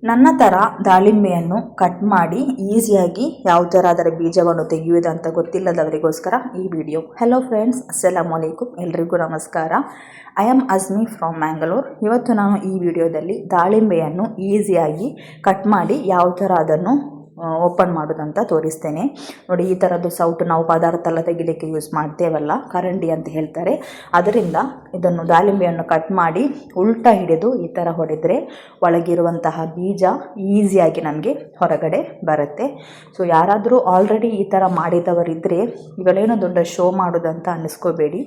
ನನ್ನ ಥರ ದಾಳಿಂಬೆಯನ್ನು ಕಟ್ ಮಾಡಿ ಈಸಿಯಾಗಿ ಯಾವ ಥರ ಅದರ ಬೀಜವನ್ನು ತೆಗೆಯುವುದು ಅಂತ ಗೊತ್ತಿಲ್ಲದವರಿಗೋಸ್ಕರ ಈ ವಿಡಿಯೋ. ಹಲೋ ಫ್ರೆಂಡ್ಸ್, ಅಸ್ಸಲಾಮು ಅಲೈಕುಮ್, ಎಲ್ರಿಗೂ ನಮಸ್ಕಾರ. I am Azmi from Mangalore. ಇವತ್ತು ನಾನು ಈ ವಿಡಿಯೋದಲ್ಲಿ ದಾಳಿಂಬೆಯನ್ನು ಈಸಿಯಾಗಿ ಕಟ್ ಮಾಡಿ ಯಾವ ಥರ ಅದನ್ನು ಓಪನ್ ಮಾಡೋದಂತ ತೋರಿಸ್ತೇನೆ. ನೋಡಿ, ಈ ಥರದ್ದು ಸೌಟು ನಾವು ಪದಾರ್ಥ ಎಲ್ಲ ತೆಗಿಲಿಕ್ಕೆ ಯೂಸ್ ಮಾಡ್ತೇವಲ್ಲ, ಕರಂಡಿ ಅಂತ ಹೇಳ್ತಾರೆ. ಅದರಿಂದ ಇದನ್ನು ದಾಳಿಂಬೆಯನ್ನು ಕಟ್ ಮಾಡಿ ಉಲ್ಟಾ ಹಿಡಿದು ಈ ಥರ ಹೊಡೆದರೆ ಒಳಗಿರುವಂತಹ ಬೀಜ ಈಸಿಯಾಗಿ ನಮಗೆ ಹೊರಗಡೆ ಬರುತ್ತೆ. ಸೊ ಯಾರಾದರೂ ಆಲ್ರೆಡಿ ಈ ಥರ ಮಾಡಿದವರಿದ್ದರೆ ಇವುಗಳೇನೋ ದೊಡ್ಡ ಶೋ ಮಾಡೋದಂತ ಅನ್ನಿಸ್ಕೋಬೇಡಿ.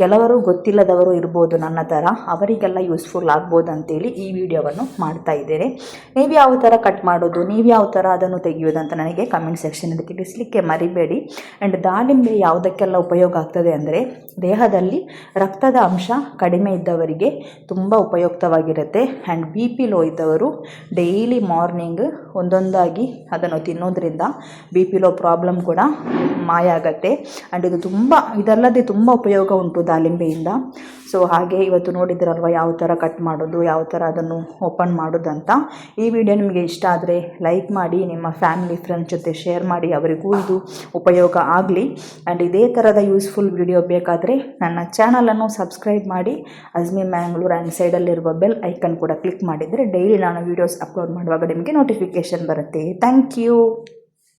ಕೆಲವರು ಗೊತ್ತಿಲ್ಲದವರು ಇರ್ಬೋದು ನನ್ನ ಥರ, ಅವರಿಗೆಲ್ಲ ಯೂಸ್ಫುಲ್ ಆಗ್ಬೋದು ಅಂತೇಳಿ ಈ ವಿಡಿಯೋವನ್ನು ಮಾಡ್ತಾ ಇದ್ದೇನೆ. ನೀವು ಯಾವ ಥರ ಕಟ್ ಮಾಡೋದು, ನೀವು ಯಾವ ಥರ ಅದನ್ನು ತೆಗೆಯೋದಂತ ನನಗೆ ಕಮೆಂಟ್ ಸೆಕ್ಷನಲ್ಲಿ ತಿಳಿಸಲಿಕ್ಕೆ ಮರಿಬೇಡಿ. ಆ್ಯಂಡ್ ದಾಳಿಂಬೆ ಯಾವುದಕ್ಕೆಲ್ಲ ಉಪಯೋಗ ಆಗ್ತದೆ ಅಂದರೆ, ದೇಹದಲ್ಲಿ ರಕ್ತದ ಅಂಶ ಕಡಿಮೆ ಇದ್ದವರಿಗೆ ತುಂಬ ಉಪಯುಕ್ತವಾಗಿರುತ್ತೆ. ಆ್ಯಂಡ್ BP ಲೋ ಇದ್ದವರು ಡೈಲಿ ಮಾರ್ನಿಂಗ್ ಒಂದೊಂದಾಗಿ ಅದನ್ನು ತಿನ್ನೋದ್ರಿಂದ BP ಲೋ ಪ್ರಾಬ್ಲಮ್ ಕೂಡ ಮಾಯ ಆಗತ್ತೆ. ಆ್ಯಂಡ್ ಇದಲ್ಲದೆ ತುಂಬ ಉಪಯೋಗ ಉಂಟು ದಾಳಿಂಬೆಯಿಂದ. ಸೊ ಹಾಗೆ ಇವತ್ತು ನೋಡಿದ್ರಲ್ವ ಯಾವ ಥರ ಕಟ್ ಮಾಡೋದು, ಯಾವ ಥರ ಅದನ್ನು ಓಪನ್ ಮಾಡೋದಂತ. ಈ ವಿಡಿಯೋ ನಿಮಗೆ ಇಷ್ಟ ಆದರೆ ಲೈಕ್ ಮಾಡಿ, ನಿಮ್ಮ ಫ್ಯಾಮಿಲಿ ಫ್ರೆಂಡ್ಸ್ ಜೊತೆ ಶೇರ್ ಮಾಡಿ, ಅವರಿಗೂ ಇದು ಉಪಯೋಗ ಆಗಲಿ. ಆ್ಯಂಡ್ ಇದೇ ಥರದ ಯೂಸ್ಫುಲ್ ವಿಡಿಯೋ ಬೇಕಾದರೆ ನನ್ನ ಚಾನಲನ್ನು ಸಬ್ಸ್ಕ್ರೈಬ್ ಮಾಡಿ, ಅಜ್ಮಿ ಮ್ಯಾಂಗ್ಳೂರ್ ಆ್ಯಂಡ್ ಸೈಡಲ್ಲಿರುವ ಬೆಲ್ ಐಕನ್ ಕೂಡ ಕ್ಲಿಕ್ ಮಾಡಿದರೆ ಡೈಲಿ ನಾನು ವೀಡಿಯೋಸ್ ಅಪ್ಲೋಡ್ ಮಾಡುವಾಗ ನಿಮಗೆ ನೋಟಿಫಿಕೇಷನ್ ಬರುತ್ತೆ. Thank you.